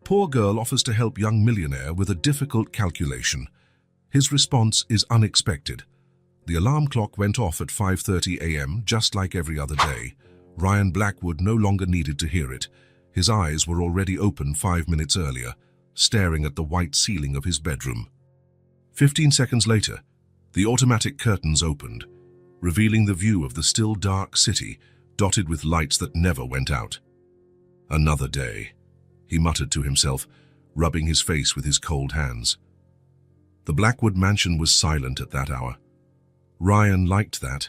Poor girl offers to help young millionaire with a difficult calculation. His response is unexpected. The alarm clock went off at 5:30 a.m. just like every other day. Ryan Blackwood no longer needed to hear it. His eyes were already open 5 minutes earlier, staring at the white ceiling of his bedroom. 15 seconds later, the automatic curtains opened, revealing the view of the still dark city, dotted with lights that never went out. Another day, he muttered to himself, rubbing his face with his cold hands. The Blackwood mansion was silent at that hour. Ryan liked that.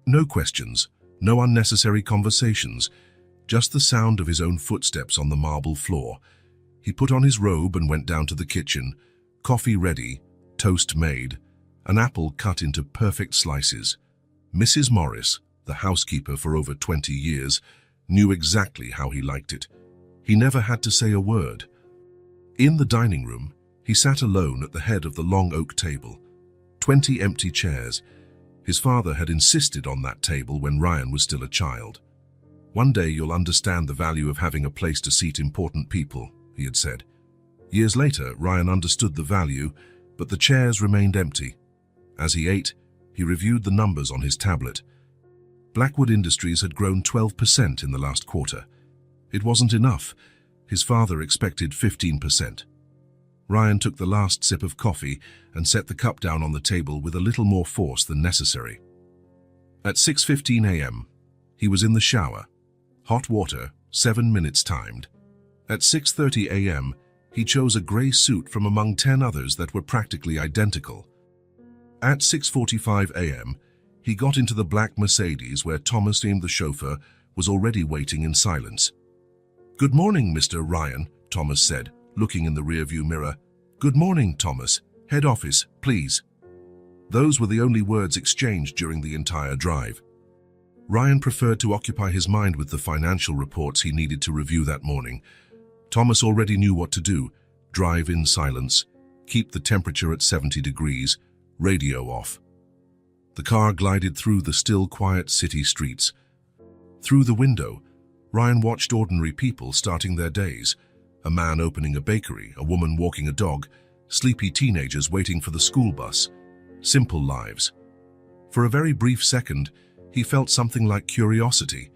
No questions, no unnecessary conversations, just the sound of his own footsteps on the marble floor. He put on his robe and went down to the kitchen, coffee ready, toast made, an apple cut into perfect slices. Mrs. Morris, the housekeeper for over 20 years, knew exactly how he liked it. He never had to say a word. In the dining room, he sat alone at the head of the long oak table. 20 empty chairs. His father had insisted on that table when Ryan was still a child. "One day you'll understand the value of having a place to seat important people," he had said. Years later, Ryan understood the value, but the chairs remained empty. As he ate, he reviewed the numbers on his tablet. Blackwood Industries had grown 12% in the last quarter. It wasn't enough. His father expected 15%. Ryan took the last sip of coffee and set the cup down on the table with a little more force than necessary. At 6:15 a.m., he was in the shower. Hot water, 7 minutes timed. At 6:30 a.m., he chose a grey suit from among 10 others that were practically identical. At 6:45 a.m., he got into the black Mercedes where Thomas, the chauffeur, was already waiting in silence. "Good morning, Mr. Ryan," Thomas said, looking in the rearview mirror. "Good morning, Thomas. Head office, please." Those were the only words exchanged during the entire drive. Ryan preferred to occupy his mind with the financial reports he needed to review that morning. Thomas already knew what to do: drive in silence, keep the temperature at 70 degrees, radio off. The car glided through the still quiet city streets. Through the window, Ryan watched ordinary people starting their days. A man opening a bakery, a woman walking a dog, sleepy teenagers waiting for the school bus. Simple lives. For a very brief second, he felt something like curiosity.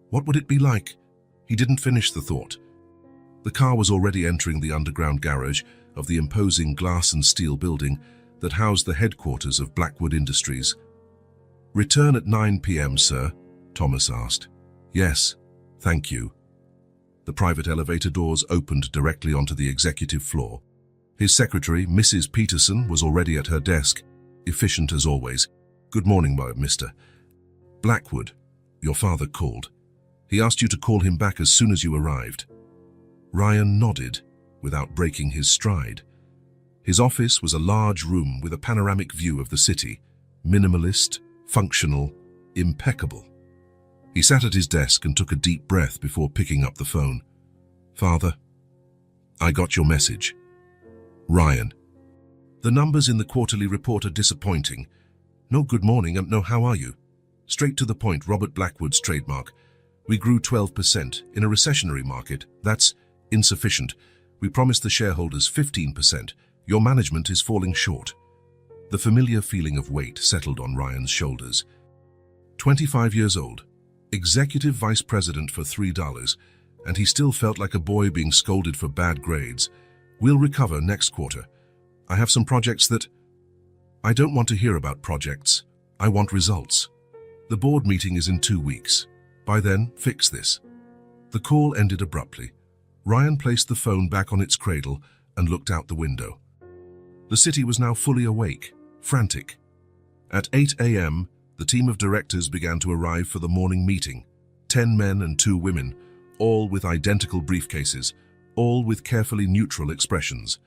What would it be like? He didn't finish the thought. The car was already entering the underground garage of the imposing glass and steel building that housed the headquarters of Blackwood Industries. "Return at 9 p.m., sir?" Thomas asked. "Yes, thank you." The private elevator doors opened directly onto the executive floor. His secretary, Mrs. Peterson, was already at her desk, efficient as always. "Good morning, Mr. Blackwood. Your father called. He asked you to call him back as soon as you arrived." Ryan nodded, without breaking his stride. His office was a large room with a panoramic view of the city, minimalist, functional, impeccable. He sat at his desk and took a deep breath before picking up the phone. "Father, I got your message." "Ryan, the numbers in the quarterly report are disappointing. No good morning and no how are you. Straight to the point, Robert Blackwood's trademark. We grew 12% in a recessionary market. That's insufficient. We promised the shareholders 15%. Your management is falling short." The familiar feeling of weight settled on Ryan's shoulders. 25 years old, executive vice president for $3, and he still felt like a boy being scolded for bad grades. "We'll recover next quarter. I have some projects that—" "I don't want to hear about projects. I want results. The board meeting is in 2 weeks. By then, fix this." The call ended abruptly. Ryan placed the phone back on its cradle and looked out the window. The city was now fully awake, frantic. At 8 a.m., the team of directors began to arrive for the morning meeting. 10 men and 2 women, all with identical briefcases, all with carefully neutral expressions.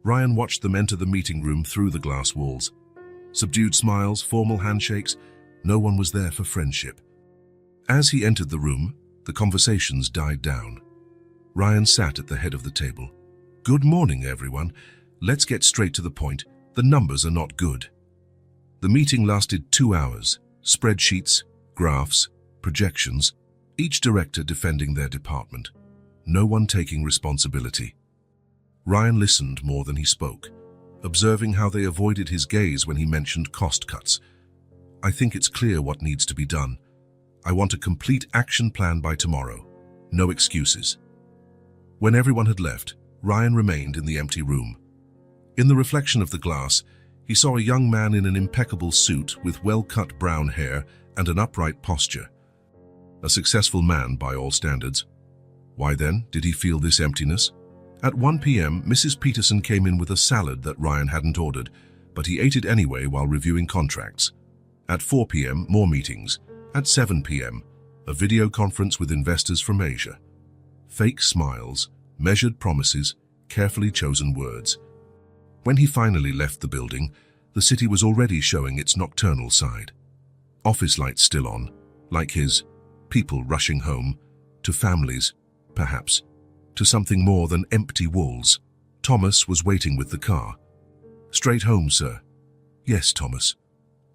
Ryan watched them enter the meeting room through the glass walls. Subdued smiles, formal handshakes, no one was there for friendship. As he entered the room, the conversations died down. Ryan sat at the head of the table. "Good morning, everyone. Let's get straight to the point. The numbers are not good." The meeting lasted 2 hours. Spreadsheets, graphs, projections, each director defending their department. no one taking responsibility. Ryan listened more than he spoke, observing how they avoided his gaze when he mentioned cost cuts. I think it's clear what needs to be done. I want a complete action plan by tomorrow. No excuses. When everyone had left, Ryan remained in the empty room. In the reflection of the glass, he saw a young man in an impeccable suit with well-cut brown hair and an upright posture. A successful man by all standards. Why then did he feel this emptiness? At 1 p.m., Mrs. Peterson came in with a salad that Ryan hadn't ordered, but he ate it anyway while reviewing contracts. At 4 p.m., more meetings. At 7 p.m., a video conference with investors from Asia. Fake smiles, measured promises, carefully chosen words. When he finally left the building, the city was already showing its nocturnal side. Office lights still on, like his, people rushing home, to families, perhaps, to something more than empty walls. Thomas was waiting with the car. Straight home, sir. Yes, Thomas.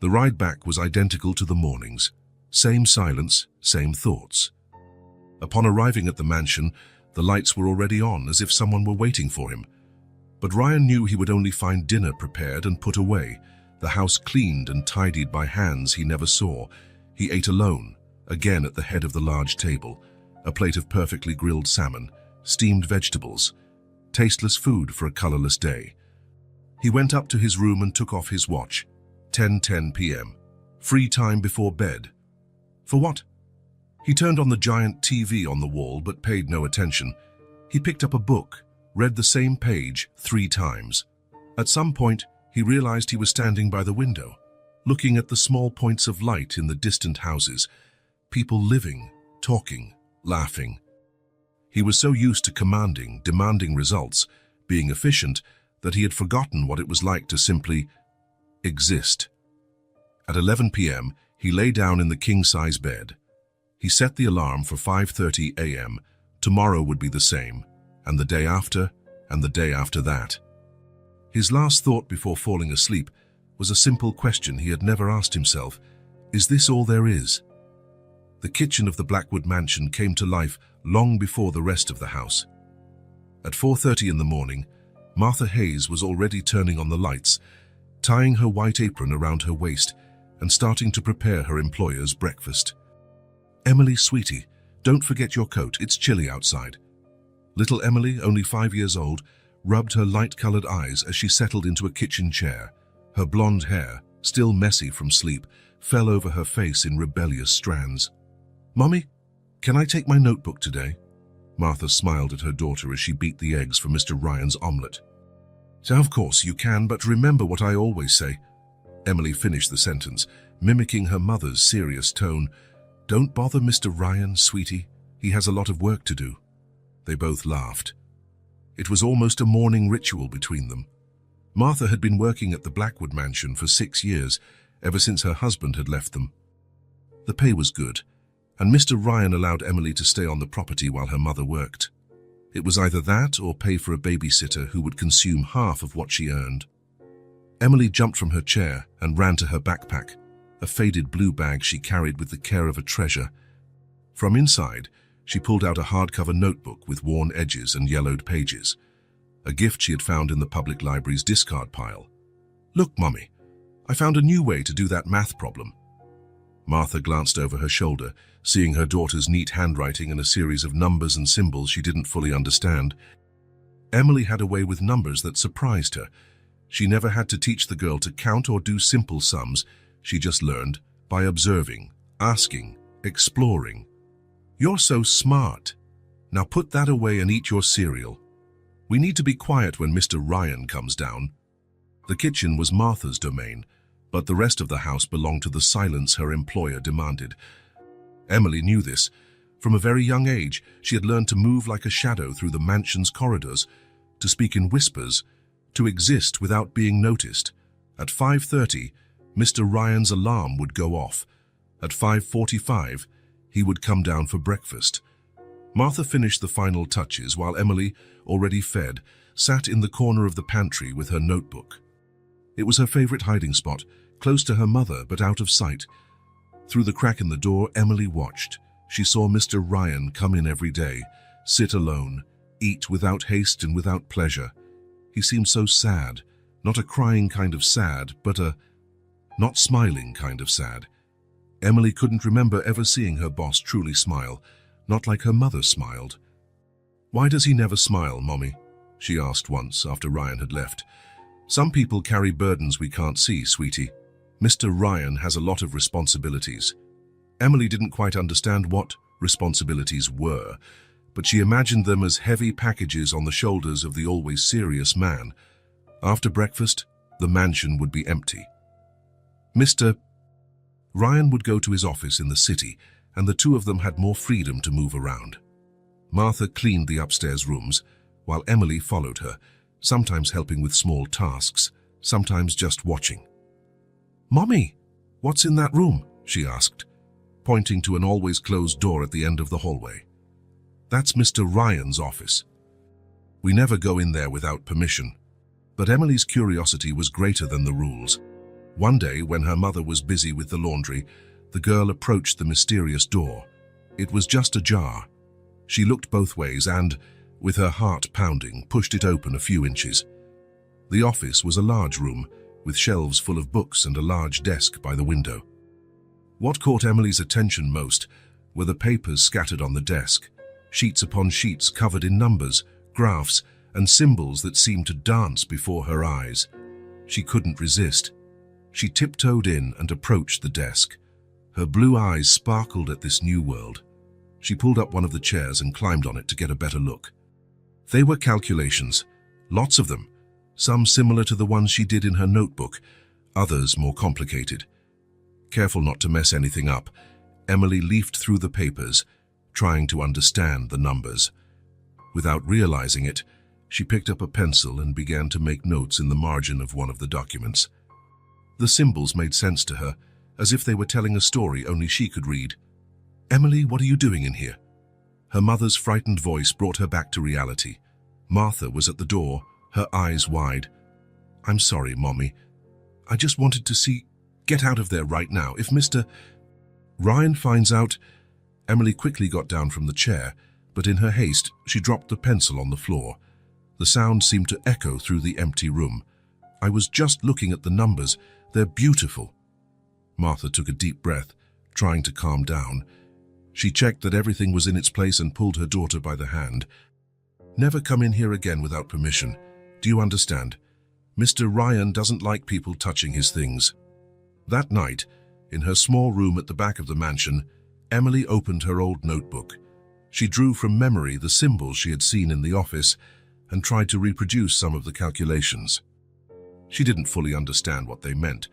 The ride back was identical to the morning's. Same silence, same thoughts. Upon arriving at the mansion, the lights were already on, as if someone were waiting for him. But Ryan knew he would only find dinner prepared and put away, the house cleaned and tidied by hands he never saw. He ate alone, again at the head of the large table, a plate of perfectly grilled salmon, steamed vegetables, tasteless food for a colorless day. He went up to his room and took off his watch. 10:10 p.m. Free time before bed. For what? He turned on the giant TV on the wall but paid no attention. He picked up a book, read the same page 3 times. At some point, he realized he was standing by the window, looking at the small points of light in the distant houses, people living, talking, laughing. He was so used to demanding results, being efficient, that he had forgotten what it was like to simply exist. At 11 p.m., he lay down in the king-size bed. He set the alarm for 5:30 a.m. Tomorrow would be the same, and the day after, and the day after that. His last thought before falling asleep was a simple question he had never asked himself. Is this all there is? The kitchen of the Blackwood mansion came to life long before the rest of the house. At 4:30 in the morning, Martha Hayes was already turning on the lights, tying her white apron around her waist and starting to prepare her employer's breakfast. Emily, sweetie, don't forget your coat, it's chilly outside. Little Emily, only 5 years old, rubbed her light-colored eyes as she settled into a kitchen chair. Her blonde hair, still messy from sleep, fell over her face in rebellious strands. Mommy, can I take my notebook today? Martha smiled at her daughter as she beat the eggs for Mr. Ryan's omelette. So of course you can, but remember what I always say. Emily finished the sentence, mimicking her mother's serious tone. Don't bother Mr. Ryan, sweetie. He has a lot of work to do. They both laughed. It was almost a morning ritual between them. Martha had been working at the Blackwood mansion for 6 years, ever since her husband had left them. The pay was good, and Mr. Ryan allowed Emily to stay on the property while her mother worked. It was either that or pay for a babysitter who would consume half of what she earned. Emily jumped from her chair and ran to her backpack, a faded blue bag she carried with the care of a treasure. From inside, she pulled out a hardcover notebook with worn edges and yellowed pages, a gift she had found in the public library's discard pile. Look, Mummy, I found a new way to do that math problem. Martha glanced over her shoulder, seeing her daughter's neat handwriting and a series of numbers and symbols she didn't fully understand. Emily had a way with numbers that surprised her. She never had to teach the girl to count or do simple sums. She just learned by observing, asking, exploring. You're so smart. Now put that away and eat your cereal. We need to be quiet when Mr. Ryan comes down. The kitchen was Martha's domain, but the rest of the house belonged to the silence her employer demanded. Emily knew this. From a very young age, she had learned to move like a shadow through the mansion's corridors, to speak in whispers, to exist without being noticed. At 5:30, Mr. Ryan's alarm would go off. At 5:45, he would come down for breakfast. Martha finished the final touches while Emily, already fed, sat in the corner of the pantry with her notebook. It was her favorite hiding spot, close to her mother but out of sight. Through the crack in the door, Emily watched. She saw Mr. Ryan come in every day, sit alone, eat without haste and without pleasure. He seemed so sad, not a crying kind of sad, but a not smiling kind of sad. Emily couldn't remember ever seeing her boss truly smile, not like her mother smiled. "Why does he never smile, Mommy?" she asked once after Ryan had left. "Some people carry burdens we can't see, sweetie. Mr. Ryan has a lot of responsibilities." Emily didn't quite understand what responsibilities were, but she imagined them as heavy packages on the shoulders of the always serious man. After breakfast, the mansion would be empty. Mr. Ryan would go to his office in the city, and the two of them had more freedom to move around. Martha cleaned the upstairs rooms, while Emily followed her, sometimes helping with small tasks, sometimes just watching. "Mommy, what's in that room?" she asked, pointing to an always closed door at the end of the hallway. "That's Mr. Ryan's office. We never go in there without permission." But Emily's curiosity was greater than the rules. One day, when her mother was busy with the laundry, the girl approached the mysterious door. It was just ajar. She looked both ways and, with her heart pounding, pushed it open a few inches. The office was a large room, with shelves full of books and a large desk by the window. What caught Emily's attention most were the papers scattered on the desk, sheets upon sheets covered in numbers, graphs, and symbols that seemed to dance before her eyes. She couldn't resist. She tiptoed in and approached the desk. Her blue eyes sparkled at this new world. She pulled up one of the chairs and climbed on it to get a better look. They were calculations, lots of them, some similar to the ones she did in her notebook, others more complicated. Careful not to mess anything up, Emily leafed through the papers, trying to understand the numbers. Without realizing it, she picked up a pencil and began to make notes in the margin of one of the documents. The symbols made sense to her, as if they were telling a story only she could read. "Emily, what are you doing in here?" Her mother's frightened voice brought her back to reality. Martha was at the door, her eyes wide. "I'm sorry, Mommy. I just wanted to see... Get out of there right now. If Mr. Ryan finds out..." Emily quickly got down from the chair, but in her haste, she dropped the pencil on the floor. The sound seemed to echo through the empty room. "I was just looking at the numbers. They're beautiful." Martha took a deep breath, trying to calm down. She checked that everything was in its place and pulled her daughter by the hand. "Never come in here again without permission. Do you understand? Mr. Ryan doesn't like people touching his things." That night, in her small room at the back of the mansion, Emily opened her old notebook. She drew from memory the symbols she had seen in the office and tried to reproduce some of the calculations. She didn't fully understand what they meant,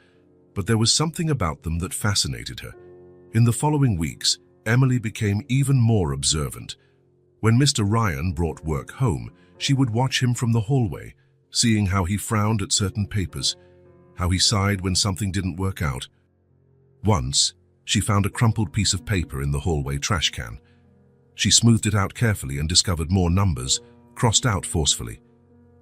but there was something about them that fascinated her. In the following weeks, Emily became even more observant. When Mr. Ryan brought work home, she would watch him from the hallway, seeing how he frowned at certain papers, how he sighed when something didn't work out. Once, she found a crumpled piece of paper in the hallway trash can. She smoothed it out carefully and discovered more numbers, crossed out forcefully.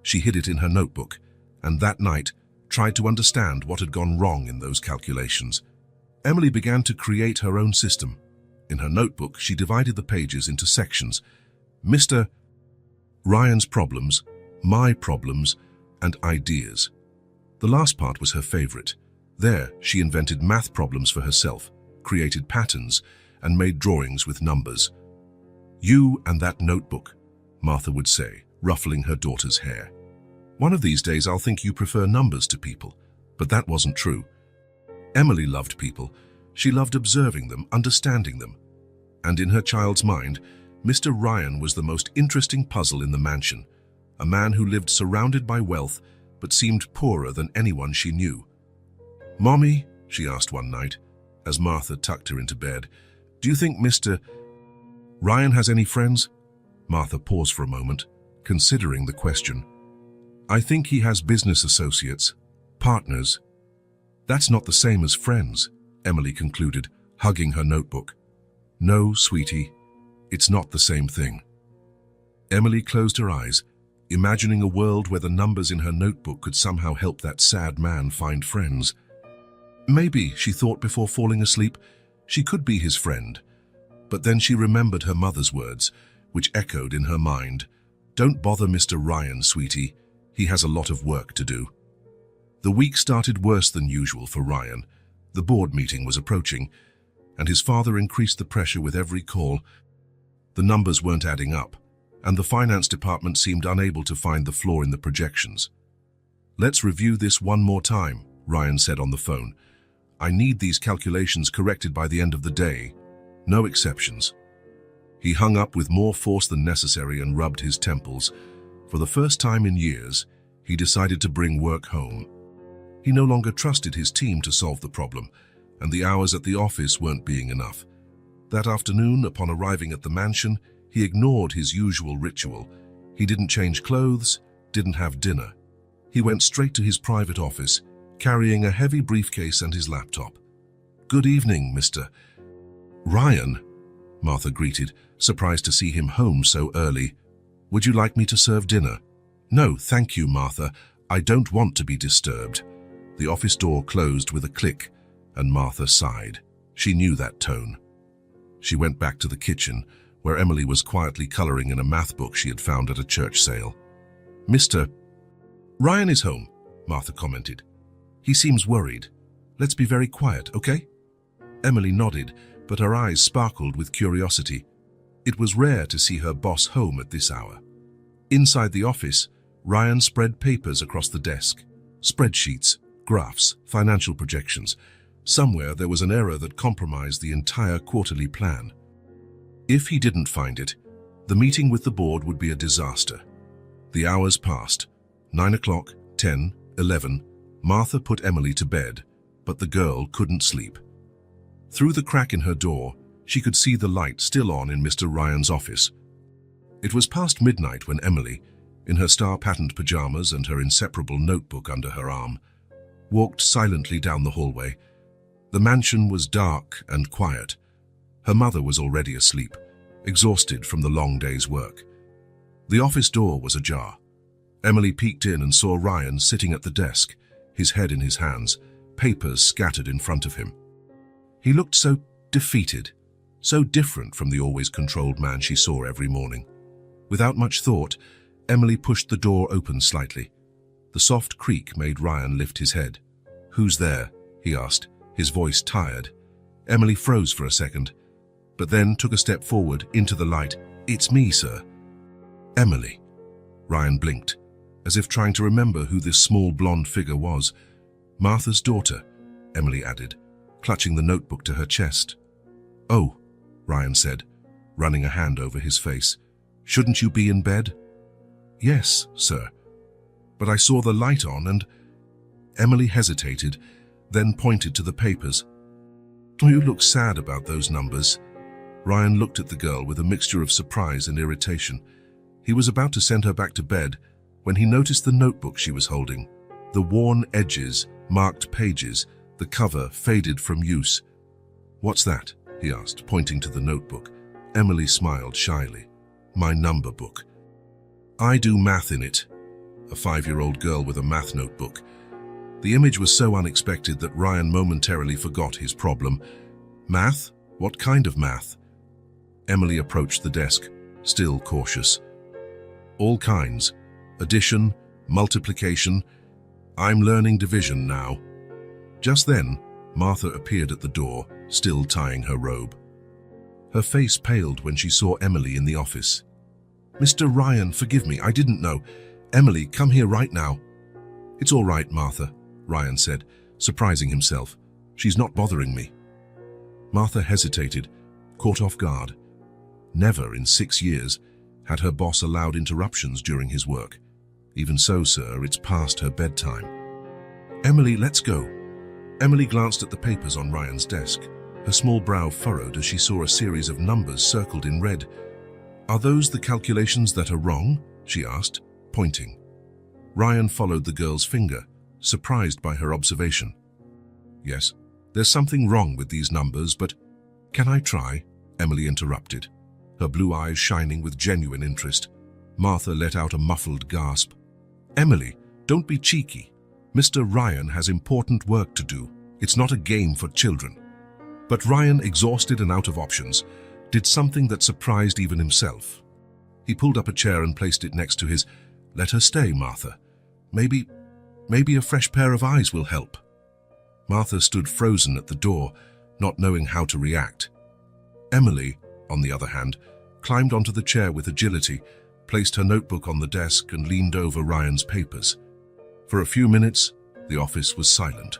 She hid it in her notebook, and that night tried to understand what had gone wrong in those calculations. Emily began to create her own system. In her notebook, she divided the pages into sections: Mr. Ryan's problems, my problems, and ideas. The last part was her favorite. There, she invented math problems for herself, created patterns, and made drawings with numbers. "You and that notebook," Martha would say, ruffling her daughter's hair. "One of these days I'll think you prefer numbers to people." But that wasn't true. Emily loved people. She loved observing them, understanding them. And in her child's mind, Mr. Ryan was the most interesting puzzle in the mansion, a man who lived surrounded by wealth but seemed poorer than anyone she knew. "Mommy," she asked one night, as Martha tucked her into bed, "do you think Mr. Ryan has any friends?" Martha paused for a moment, considering the question. "I think he has business associates, partners." "That's not the same as friends," Emily concluded, hugging her notebook. "No, sweetie, it's not the same thing." Emily closed her eyes, imagining a world where the numbers in her notebook could somehow help that sad man find friends. Maybe, she thought before falling asleep, she could be his friend. But then she remembered her mother's words, which echoed in her mind. Don't bother Mr. Ryan, sweetie. He has a lot of work to do. The week started worse than usual for Ryan. The board meeting was approaching, and his father increased the pressure with every call. The numbers weren't adding up, and the finance department seemed unable to find the flaw in the projections. Let's review this one more time, Ryan said on the phone. I need these calculations corrected by the end of the day. No exceptions. He hung up with more force than necessary and rubbed his temples. For the first time in years, he decided to bring work home. He no longer trusted his team to solve the problem, and the hours at the office weren't being enough. That afternoon, upon arriving at the mansion, he ignored his usual ritual. He didn't change clothes, didn't have dinner. He went straight to his private office, carrying a heavy briefcase and his laptop. Good evening, Mr. Ryan, Martha greeted, surprised to see him home so early. Would you like me to serve dinner? No, thank you, Martha. I don't want to be disturbed. The office door closed with a click, and Martha sighed. She knew that tone. She went back to the kitchen, where Emily was quietly coloring in a math book she had found at a church sale. Mr. Ryan is home, Martha commented. He seems worried. Let's be very quiet, okay? Emily nodded, but her eyes sparkled with curiosity. It was rare to see her boss home at this hour. Inside the office, Ryan spread papers across the desk. Spreadsheets, graphs, financial projections. Somewhere there was an error that compromised the entire quarterly plan. If he didn't find it, the meeting with the board would be a disaster. The hours passed. 9 o'clock, 10, 11. Martha put Emily to bed, but the girl couldn't sleep. Through the crack in her door, she could see the light still on in Mr. Ryan's office. It was past midnight when Emily, in her star-patterned pajamas and her inseparable notebook under her arm, walked silently down the hallway. The mansion was dark and quiet. Her mother was already asleep, exhausted from the long day's work. The office door was ajar. Emily peeked in and saw Ryan sitting at the desk, his head in his hands, papers scattered in front of him. He looked so defeated, so different from the always controlled man she saw every morning. Without much thought, Emily pushed the door open slightly. The soft creak made Ryan lift his head. "Who's there?" he asked, his voice tired. Emily froze for a second, but then took a step forward into the light. "It's me, sir." "Emily." Ryan blinked, as if trying to remember who this small blonde figure was. "Martha's daughter," Emily added, clutching the notebook to her chest. "Oh," Ryan said, running a hand over his face. "Shouldn't you be in bed?" "Yes, sir. But I saw the light on and—" Emily hesitated, then pointed to the papers. "You look sad about those numbers." Ryan looked at the girl with a mixture of surprise and irritation. He was about to send her back to bed when he noticed the notebook she was holding. The worn edges, marked pages, the cover faded from use. "What's that?" he asked, pointing to the notebook. Emily smiled shyly. "My number book. I do math in it." A 5-year-old girl with a math notebook. The image was so unexpected that Ryan momentarily forgot his problem. "Math? What kind of math?" Emily approached the desk, still cautious. "All kinds. Addition, multiplication. I'm learning division now." Just then, Martha appeared at the door, still tying her robe. Her face paled when she saw Emily in the office. "Mr. Ryan, forgive me, I didn't know. Emily, come here right now." "It's all right, Martha," Ryan said, surprising himself. "She's not bothering me." Martha hesitated, caught off guard. Never in 6 years had her boss allowed interruptions during his work. "Even so, sir, it's past her bedtime." "Emily, let's go." Emily glanced at the papers on Ryan's desk. Her small brow furrowed as she saw a series of numbers circled in red. "Are those the calculations that are wrong?" she asked, pointing. Ryan followed the girl's finger, surprised by her observation. "Yes, there's something wrong with these numbers, but—" "Can I try?" Emily interrupted, her blue eyes shining with genuine interest. Martha let out a muffled gasp. "Emily, don't be cheeky. Mr. Ryan has important work to do. It's not a game for children." But Ryan, exhausted and out of options, did something that surprised even himself. He pulled up a chair and placed it next to his. "Let her stay, Martha. Maybe a fresh pair of eyes will help." Martha stood frozen at the door, not knowing how to react. Emily, on the other hand, climbed onto the chair with agility, placed her notebook on the desk and leaned over Ryan's papers. For a few minutes, the office was silent.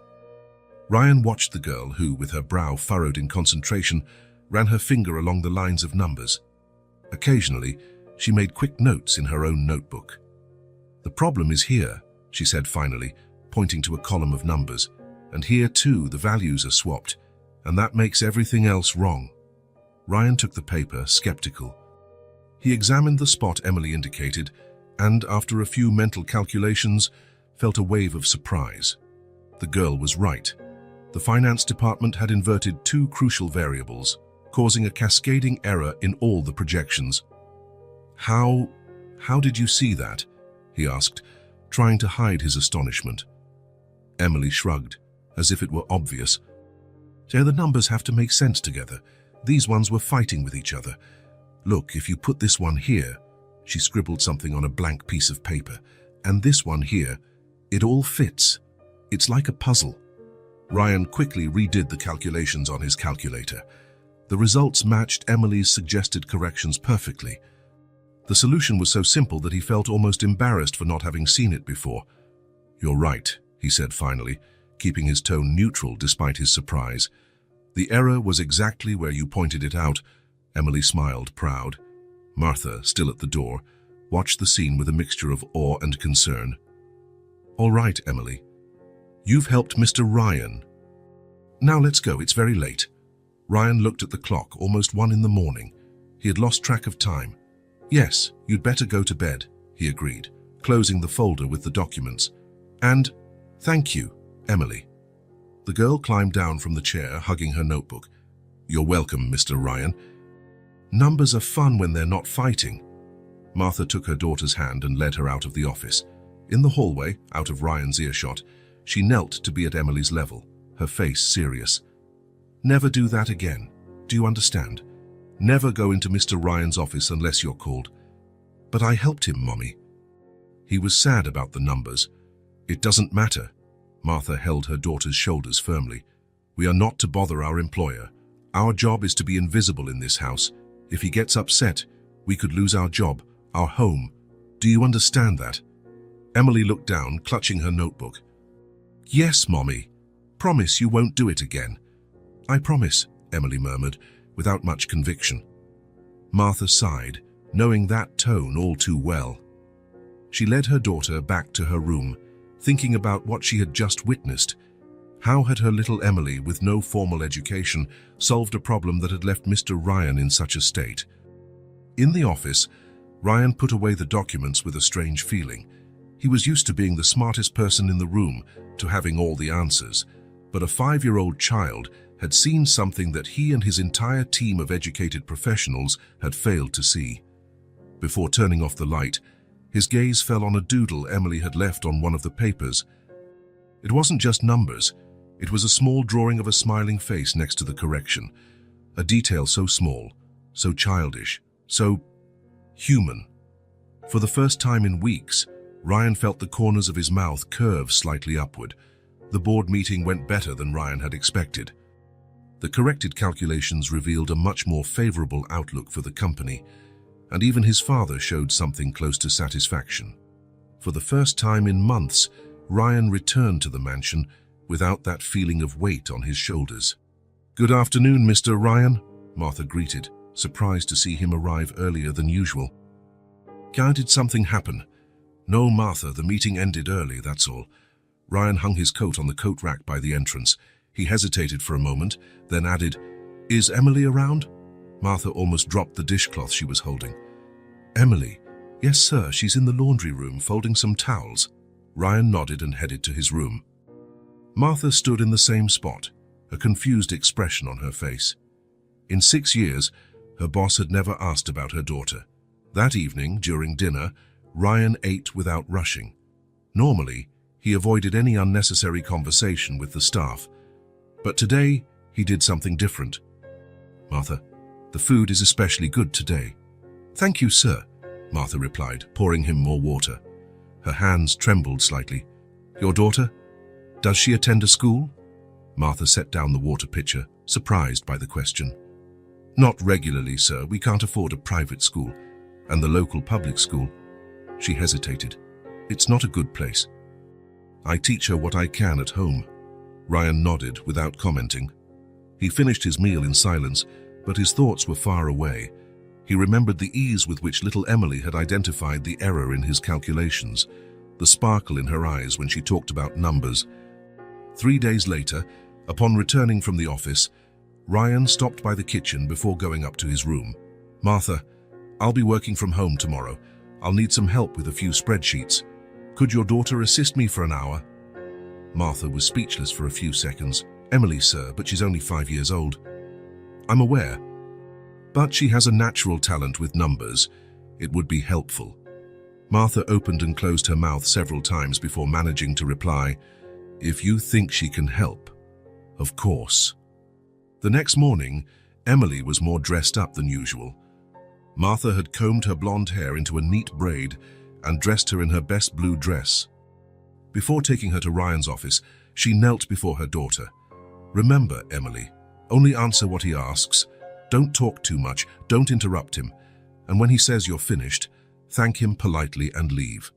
Ryan watched the girl who, with her brow furrowed in concentration, ran her finger along the lines of numbers. Occasionally, she made quick notes in her own notebook. "The problem is here," she said finally, pointing to a column of numbers. "And here too, the values are swapped, and that makes everything else wrong." Ryan took the paper, skeptical. He examined the spot Emily indicated, and after a few mental calculations, felt a wave of surprise. The girl was right. The finance department had inverted two crucial variables, causing a cascading error in all the projections. How did you see that?" he asked, trying to hide his astonishment. Emily shrugged, as if it were obvious. "So the numbers have to make sense together. These ones were fighting with each other. Look, if you put this one here," she scribbled something on a blank piece of paper, "and this one here, it all fits. It's like a puzzle." Ryan quickly redid the calculations on his calculator. The results matched Emily's suggested corrections perfectly. The solution was so simple that he felt almost embarrassed for not having seen it before. "You're right," he said finally, keeping his tone neutral despite his surprise. "The error was exactly where you pointed it out." Emily smiled, proud. Martha, still at the door, watched the scene with a mixture of awe and concern. "All right, Emily. You've helped Mr. Ryan. Now let's go, it's very late." Ryan looked at the clock, almost 1 in the morning. He had lost track of time. "Yes, you'd better go to bed," he agreed, closing the folder with the documents. "And thank you, Emily." The girl climbed down from the chair, hugging her notebook. "You're welcome, Mr. Ryan. Numbers are fun when they're not fighting." Martha took her daughter's hand and led her out of the office. In the hallway, out of Ryan's earshot, she knelt to be at Emily's level, her face serious. "Never do that again. Do you understand? Never go into Mr. Ryan's office unless you're called." "But I helped him, Mommy." He was sad about the numbers. "It doesn't matter." Martha held her daughter's shoulders firmly. "We are not to bother our employer. Our job is to be invisible in this house. If he gets upset, we could lose our job, our home. Do you understand that?" Emily looked down, clutching her notebook. "Yes, Mommy. Promise you won't do it again." "I promise," Emily murmured, without much conviction. Martha sighed, knowing that tone all too well. She led her daughter back to her room, thinking about what she had just witnessed. How had her little Emily, with no formal education, solved a problem that had left Mr. Ryan in such a state? In the office, Ryan put away the documents with a strange feeling. He was used to being the smartest person in the room, to having all the answers, but a 5-year-old child had seen something that he and his entire team of educated professionals had failed to see. Before turning off the light, his gaze fell on a doodle Emily had left on one of the papers. It wasn't just numbers. It was a small drawing of a smiling face next to the correction. A detail so small, so childish, so human. For the first time in weeks, Ryan felt the corners of his mouth curve slightly upward. The board meeting went better than Ryan had expected. The corrected calculations revealed a much more favorable outlook for the company, and even his father showed something close to satisfaction. For the first time in months, Ryan returned to the mansion without that feeling of weight on his shoulders. "Good afternoon, Mr. Ryan," Martha greeted, surprised to see him arrive earlier than usual. "Did something happen?" "No, Martha, the meeting ended early, that's all." Ryan hung his coat on the coat rack by the entrance. He hesitated for a moment, then added, "Is Emily around?" Martha almost dropped the dishcloth she was holding. "Emily? Yes, sir, she's in the laundry room folding some towels." Ryan nodded and headed to his room. Martha stood in the same spot, a confused expression on her face. In 6 years, her boss had never asked about her daughter. That evening, during dinner, Ryan ate without rushing. Normally, he avoided any unnecessary conversation with the staff. But today, he did something different. "Martha, the food is especially good today." "Thank you, sir." Martha replied, pouring him more water. Her hands trembled slightly. Your daughter? Does she attend a school? Martha set down the water pitcher, surprised by the question. Not regularly, sir. We can't afford a private school. And the local public school. She hesitated. It's not a good place. I teach her what I can at home. Ryan nodded without commenting. He finished his meal in silence, but his thoughts were far away. He remembered the ease with which little Emily had identified the error in his calculations, the sparkle in her eyes when she talked about numbers. 3 days later, upon returning from the office, Ryan stopped by the kitchen before going up to his room. Martha, I'll be working from home tomorrow. I'll need some help with a few spreadsheets. Could your daughter assist me for an hour? Martha was speechless for a few seconds. Emily, sir, but she's only 5 years old. I'm aware. But she has a natural talent with numbers. It would be helpful. Martha opened and closed her mouth several times before managing to reply, If you think she can help, of course. The next morning, Emily was more dressed up than usual. Martha had combed her blonde hair into a neat braid and dressed her in her best blue dress. Before taking her to Ryan's office, she knelt before her daughter. Remember, Emily, only answer what he asks. Don't talk too much, don't interrupt him. And when he says you're finished, thank him politely and leave.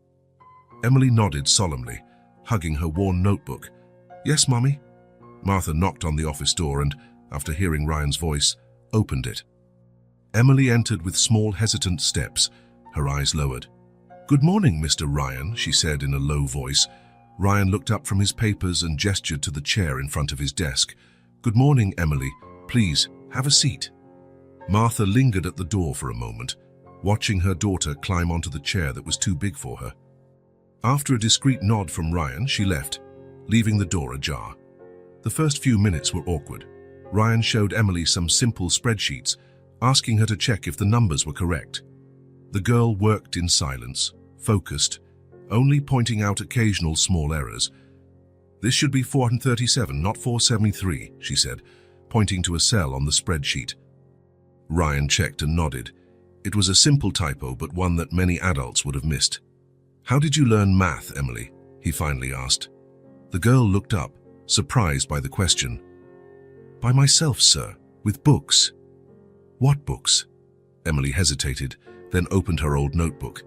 Emily nodded solemnly, hugging her worn notebook. Yes, Mommy? Martha knocked on the office door and, after hearing Ryan's voice, opened it. Emily entered with small, hesitant steps, her eyes lowered. Good morning, Mr. Ryan, she said in a low voice. Ryan looked up from his papers and gestured to the chair in front of his desk. Good morning, Emily. Please, have a seat. Martha lingered at the door for a moment, watching her daughter climb onto the chair that was too big for her. After a discreet nod from Ryan, she left, leaving the door ajar. The first few minutes were awkward. Ryan showed Emily some simple spreadsheets, asking her to check if the numbers were correct. The girl worked in silence, focused, only pointing out occasional small errors. This should be 437, not 473, she said, pointing to a cell on the spreadsheet. Ryan checked and nodded. It was a simple typo, but one that many adults would have missed. How did you learn math, Emily? He finally asked. The girl looked up, surprised by the question. By myself, sir, with books. What books? Emily hesitated, then opened her old notebook.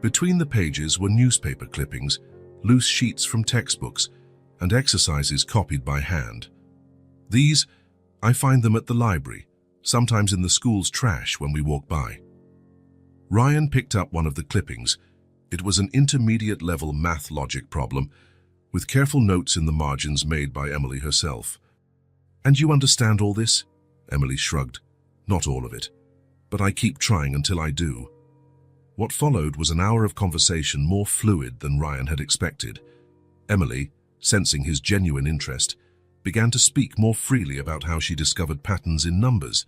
Between the pages were newspaper clippings, loose sheets from textbooks, and exercises copied by hand. These, I find them at the library, sometimes in the school's trash when we walk by. Ryan picked up one of the clippings. It was an intermediate-level math logic problem, with careful notes in the margins made by Emily herself. And you understand all this? Emily shrugged. Not all of it, but I keep trying until I do. What followed was an hour of conversation more fluid than Ryan had expected. Emily, sensing his genuine interest, began to speak more freely about how she discovered patterns in numbers,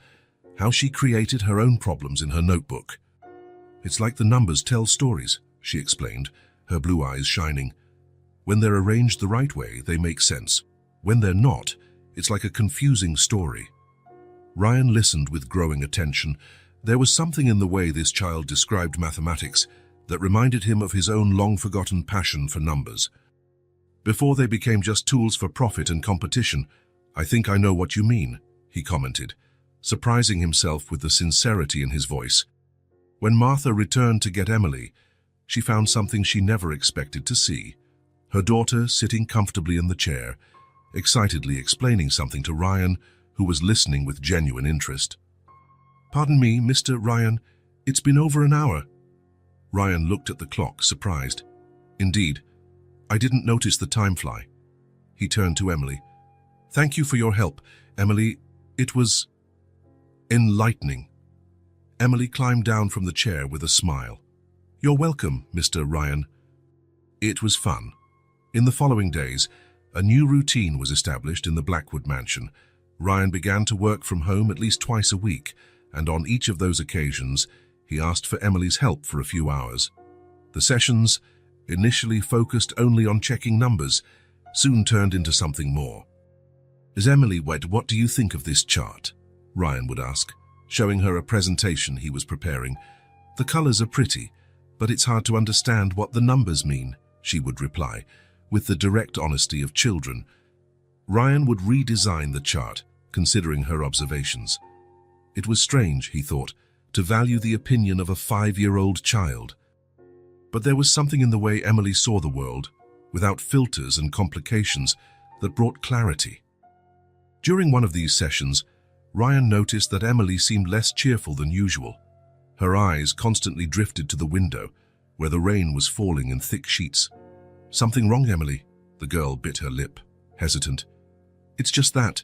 how she created her own problems in her notebook. It's like the numbers tell stories, she explained, her blue eyes shining. When they're arranged the right way, they make sense. When they're not, it's like a confusing story. Ryan listened with growing attention. There was something in the way this child described mathematics that reminded him of his own long-forgotten passion for numbers. Before they became just tools for profit and competition, I think I know what you mean, he commented, surprising himself with the sincerity in his voice. When Martha returned to get Emily, she found something she never expected to see. Her daughter sitting comfortably in the chair, excitedly explaining something to Ryan, who was listening with genuine interest. Pardon me, Mr. Ryan, it's been over an hour. Ryan looked at the clock, surprised. Indeed, I didn't notice the time fly. He turned to Emily. Thank you for your help, Emily. It was enlightening. Emily climbed down from the chair with a smile. You're welcome, Mr. Ryan. It was fun. In the following days, a new routine was established in the Blackwood mansion. Ryan began to work from home at least twice a week, and on each of those occasions, he asked for Emily's help for a few hours. The sessions, initially focused only on checking numbers, soon turned into something more. As Emily went, what do you think of this chart? Ryan would ask, showing her a presentation he was preparing. "The colors are pretty, but it's hard to understand what the numbers mean," she would reply, with the direct honesty of children. Ryan would redesign the chart, considering her observations. It was strange, he thought, to value the opinion of a 5-year-old child. But there was something in the way Emily saw the world, without filters and complications, that brought clarity. During one of these sessions, Ryan noticed that Emily seemed less cheerful than usual. Her eyes constantly drifted to the window, where the rain was falling in thick sheets. "Something wrong, Emily?" The girl bit her lip, hesitant. "It's just that.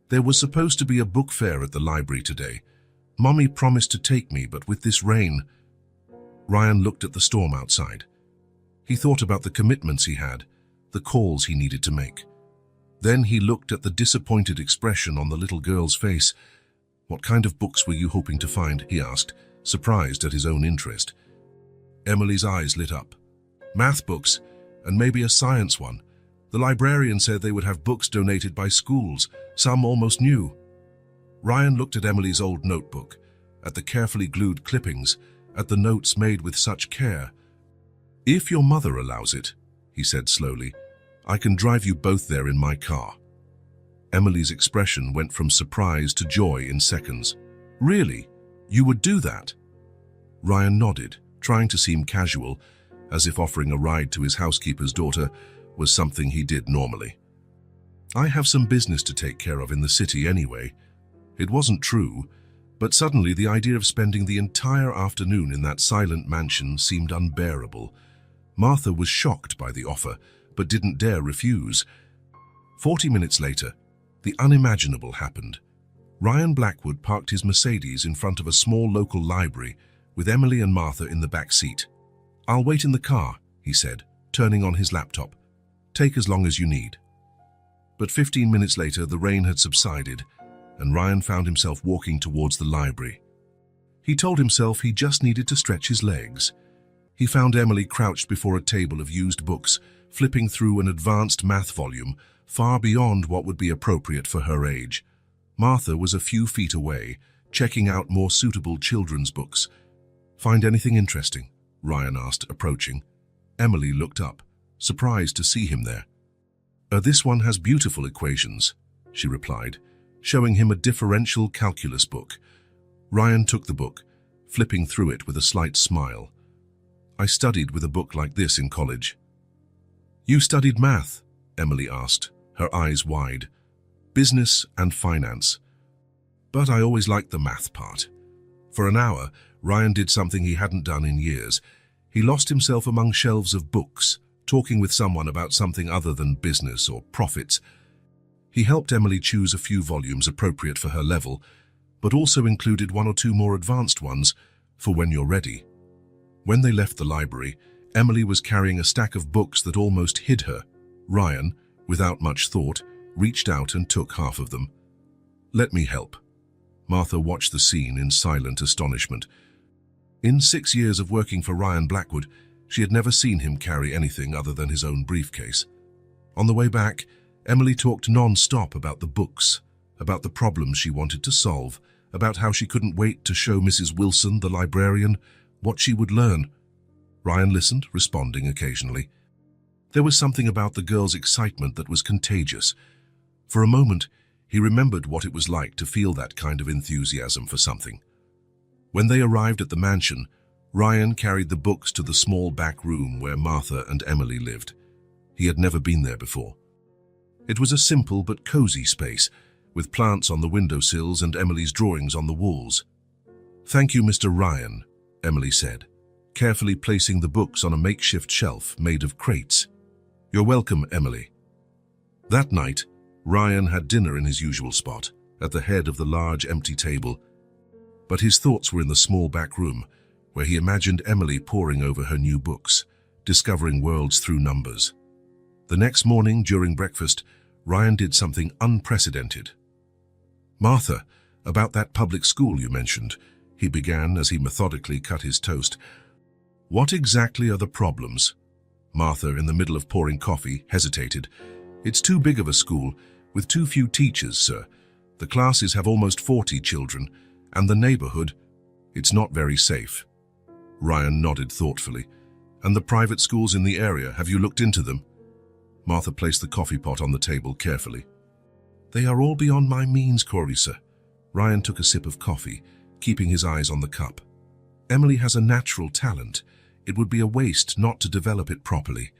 There was supposed to be a book fair at the library today. Mommy promised to take me, but with this rain..." Ryan looked at the storm outside. He thought about the commitments he had, the calls he needed to make. Then he looked at the disappointed expression on the little girl's face. "What kind of books were you hoping to find?" he asked, surprised at his own interest. Emily's eyes lit up. "Math books, and maybe a science one. The librarian said they would have books donated by schools, some almost new." Ryan looked at Emily's old notebook, at the carefully glued clippings, at the notes made with such care. "If your mother allows it," he said slowly, "I can drive you both there in my car." Emily's expression went from surprise to joy in seconds. "Really? You would do that?" Ryan nodded, trying to seem casual, as if offering a ride to his housekeeper's daughter was something he did normally. "I have some business to take care of in the city anyway." It wasn't true, but suddenly the idea of spending the entire afternoon in that silent mansion seemed unbearable. Martha was shocked by the offer, but didn't dare refuse. 40 minutes later, the unimaginable happened. Ryan Blackwood parked his Mercedes in front of a small local library, with Emily and Martha in the back seat. "I'll wait in the car," he said, turning on his laptop. "Take as long as you need." But 15 minutes later, the rain had subsided, and Ryan found himself walking towards the library. He told himself he just needed to stretch his legs. He found Emily crouched before a table of used books, flipping through an advanced math volume, far beyond what would be appropriate for her age. Martha was a few feet away, checking out more suitable children's books. "Find anything interesting?" Ryan asked, approaching. Emily looked up, surprised to see him there. This one has beautiful equations," she replied, showing him a differential calculus book. Ryan took the book, flipping through it with a slight smile. "I studied with a book like this in college." "You studied math?" Emily asked, her eyes wide. "Business and finance. But I always liked the math part." For an hour, Ryan did something he hadn't done in years. He lost himself among shelves of books, talking with someone about something other than business or profits. He helped Emily choose a few volumes appropriate for her level, but also included 1 or 2 more advanced ones for when you're ready. When they left the library, Emily was carrying a stack of books that almost hid her. Ryan, without much thought, reached out and took half of them. "Let me help." Martha watched the scene in silent astonishment. In 6 years of working for Ryan Blackwood, she had never seen him carry anything other than his own briefcase. On the way back, Emily talked non-stop about the books, about the problems she wanted to solve, about how she couldn't wait to show Mrs. Wilson, the librarian, what she would learn. Ryan listened, responding occasionally. There was something about the girl's excitement that was contagious. For a moment, he remembered what it was like to feel that kind of enthusiasm for something. When they arrived at the mansion, Ryan carried the books to the small back room where Martha and Emily lived. He had never been there before. It was a simple but cozy space, with plants on the windowsills and Emily's drawings on the walls. "Thank you, Mr. Ryan," Emily said, carefully placing the books on a makeshift shelf made of crates. "You're welcome, Emily." That night, Ryan had dinner in his usual spot, at the head of the large empty table. But his thoughts were in the small back room, where he imagined Emily poring over her new books, discovering worlds through numbers. The next morning, during breakfast, Ryan did something unprecedented. "Martha, about that public school you mentioned," he began as he methodically cut his toast. "What exactly are the problems?" Martha, in the middle of pouring coffee, hesitated. "It's too big of a school, with too few teachers, sir. The classes have almost 40 children, and the neighborhood, it's not very safe," Ryan nodded thoughtfully. And the private schools in the area, have you looked into them? Martha placed the coffee pot on the table carefully. They are all beyond my means, Carissa. Ryan took a sip of coffee, keeping his eyes on the cup. Emily has a natural talent. It would be a waste not to develop it properly.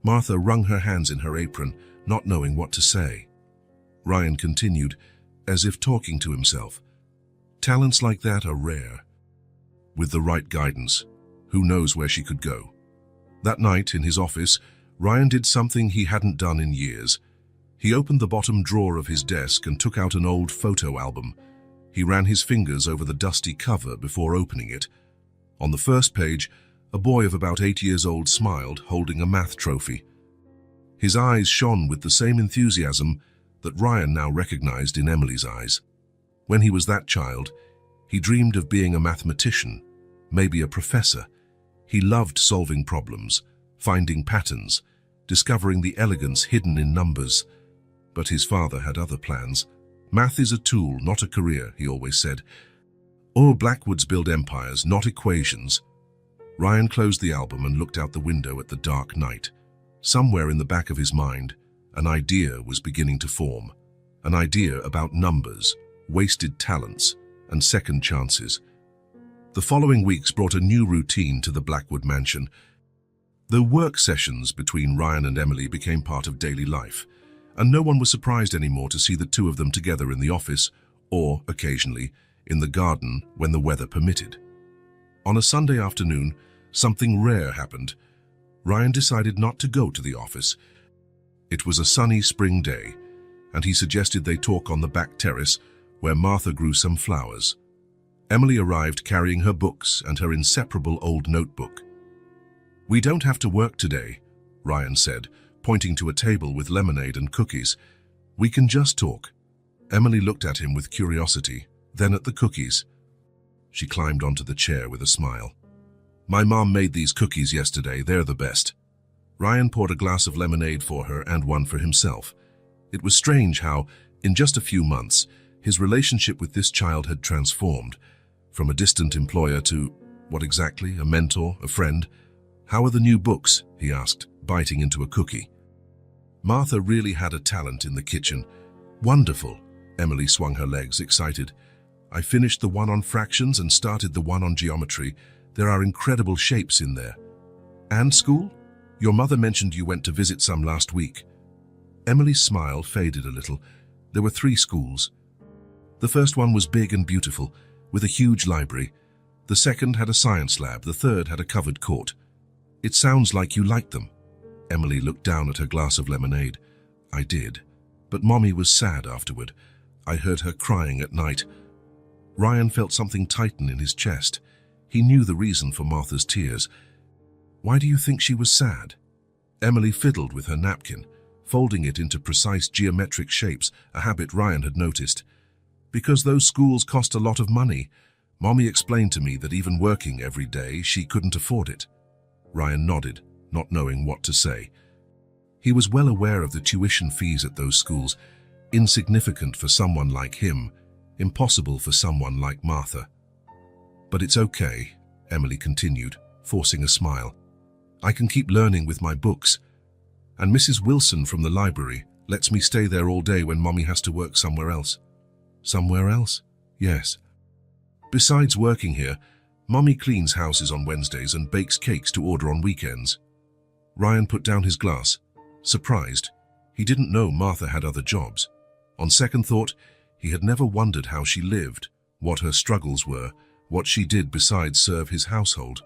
Martha wrung her hands in her apron, not knowing what to say. Ryan continued, as if talking to himself. Talents like that are rare. With the right guidance, who knows where she could go? That night, in his office, Ryan did something he hadn't done in years. He opened the bottom drawer of his desk and took out an old photo album. He ran his fingers over the dusty cover before opening it. On the first page, a boy of about 8 years old smiled, holding a math trophy. His eyes shone with the same enthusiasm that Ryan now recognized in Emily's eyes. When he was that child, he dreamed of being a mathematician, maybe a professor. He loved solving problems, finding patterns, discovering the elegance hidden in numbers. But his father had other plans. Math is a tool, not a career, he always said. All Blackwoods build empires, not equations. Ryan closed the album and looked out the window at the dark night. Somewhere in the back of his mind, an idea was beginning to form. An idea about numbers, wasted talents, and second chances. The following weeks brought a new routine to the Blackwood mansion. The work sessions between Ryan and Emily became part of daily life, and no one was surprised anymore to see the two of them together in the office, or, occasionally, in the garden when the weather permitted. On a Sunday afternoon, something rare happened. Ryan decided not to go to the office. It was a sunny spring day, and he suggested they talk on the back terrace where Martha grew some flowers. Emily arrived carrying her books and her inseparable old notebook. We don't have to work today, Ryan said, pointing to a table with lemonade and cookies. We can just talk. Emily looked at him with curiosity, then at the cookies. She climbed onto the chair with a smile. My mom made these cookies yesterday, they're the best. Ryan poured a glass of lemonade for her and one for himself. It was strange how, in just a few months, his relationship with this child had transformed. From a distant employer to, what exactly, a mentor, a friend? How are the new books? He asked, biting into a cookie. Martha really had a talent in the kitchen. Wonderful. Emily swung her legs, excited. I finished the one on fractions and started the one on geometry. There are incredible shapes in there. And school? Your mother mentioned you went to visit some last week. Emily's smile faded a little. There were 3 schools. The first one was big and beautiful, with a huge library. The second had a science lab. The third had a covered court. It sounds like you liked them. Emily looked down at her glass of lemonade. I did. But Mommy was sad afterward. I heard her crying at night. Ryan felt something tighten in his chest. He knew the reason for Martha's tears. Why do you think she was sad? Emily fiddled with her napkin, folding it into precise geometric shapes, a habit Ryan had noticed. Because those schools cost a lot of money. Mommy explained to me that even working every day, she couldn't afford it. Ryan nodded, not knowing what to say. He was well aware of the tuition fees at those schools, insignificant for someone like him, impossible for someone like Martha. But it's okay, Emily continued, forcing a smile. I can keep learning with my books. And Mrs. Wilson from the library lets me stay there all day when Mommy has to work somewhere else. Somewhere else? Yes. Besides working here, Mommy cleans houses on Wednesdays and bakes cakes to order on weekends. Ryan put down his glass, surprised. He didn't know Martha had other jobs. On second thought, he had never wondered how she lived, what her struggles were, what she did besides serve his household.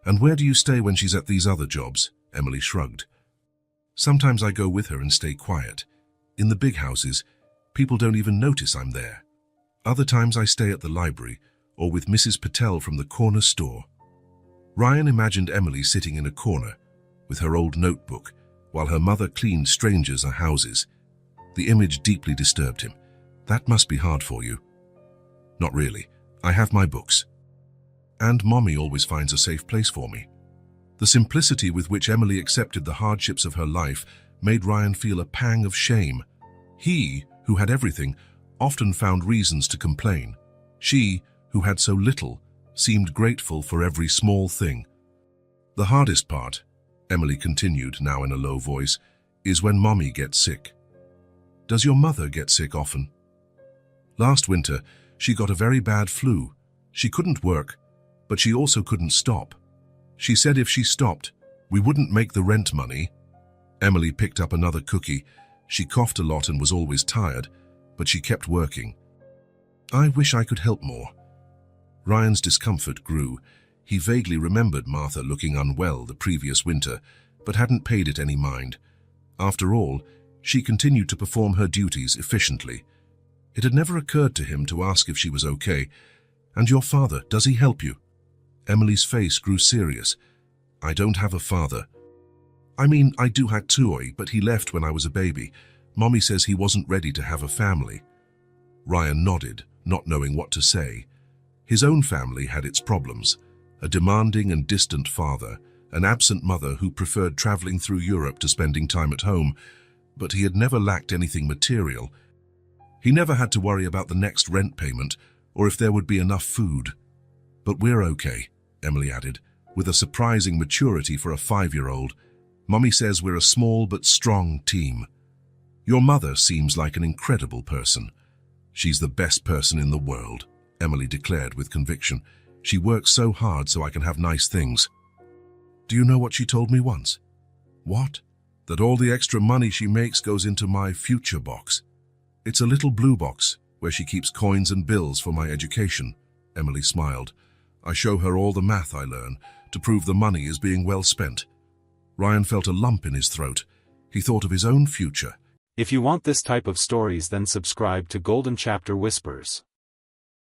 And where do you stay when she's at these other jobs? Emily shrugged. Sometimes I go with her and stay quiet. In the big houses, people don't even notice I'm there. Other times I stay at the library or with Mrs. Patel from the corner store. Ryan imagined Emily sitting in a corner with her old notebook while her mother cleaned strangers' houses. The image deeply disturbed him. That must be hard for you. Not really. I have my books. And Mommy always finds a safe place for me. The simplicity with which Emily accepted the hardships of her life made Ryan feel a pang of shame. He, who had everything, often found reasons to complain. She, who had so little, seemed grateful for every small thing. The hardest part, Emily continued, now in a low voice, is when Mommy gets sick. Does your mother get sick often? Last winter, she got a very bad flu. She couldn't work, but she also couldn't stop. She said if she stopped, we wouldn't make the rent money. Emily picked up another cookie. She coughed a lot and was always tired, but she kept working. I wish I could help more. Ryan's discomfort grew. He vaguely remembered Martha looking unwell the previous winter, but hadn't paid it any mind. After all, she continued to perform her duties efficiently. It had never occurred to him to ask if she was okay. And your father, does he help you? Emily's face grew serious. I don't have a father. I mean, I do have Tuoi, but he left when I was a baby. Mommy says he wasn't ready to have a family. Ryan nodded, not knowing what to say. His own family had its problems. A demanding and distant father, an absent mother who preferred traveling through Europe to spending time at home, but he had never lacked anything material. He never had to worry about the next rent payment or if there would be enough food. But we're okay, Emily added, with a surprising maturity for a 5-year-old. Mommy says we're a small but strong team. Your mother seems like an incredible person. She's the best person in the world, Emily declared with conviction. She works so hard so I can have nice things. Do you know what she told me once? What? That all the extra money she makes goes into my future box. It's a little blue box where she keeps coins and bills for my education. Emily smiled. I show her all the math I learn to prove the money is being well spent. Ryan felt a lump in his throat. He thought of his own future. If you want this type of stories, then subscribe to Golden Chapter Whispers.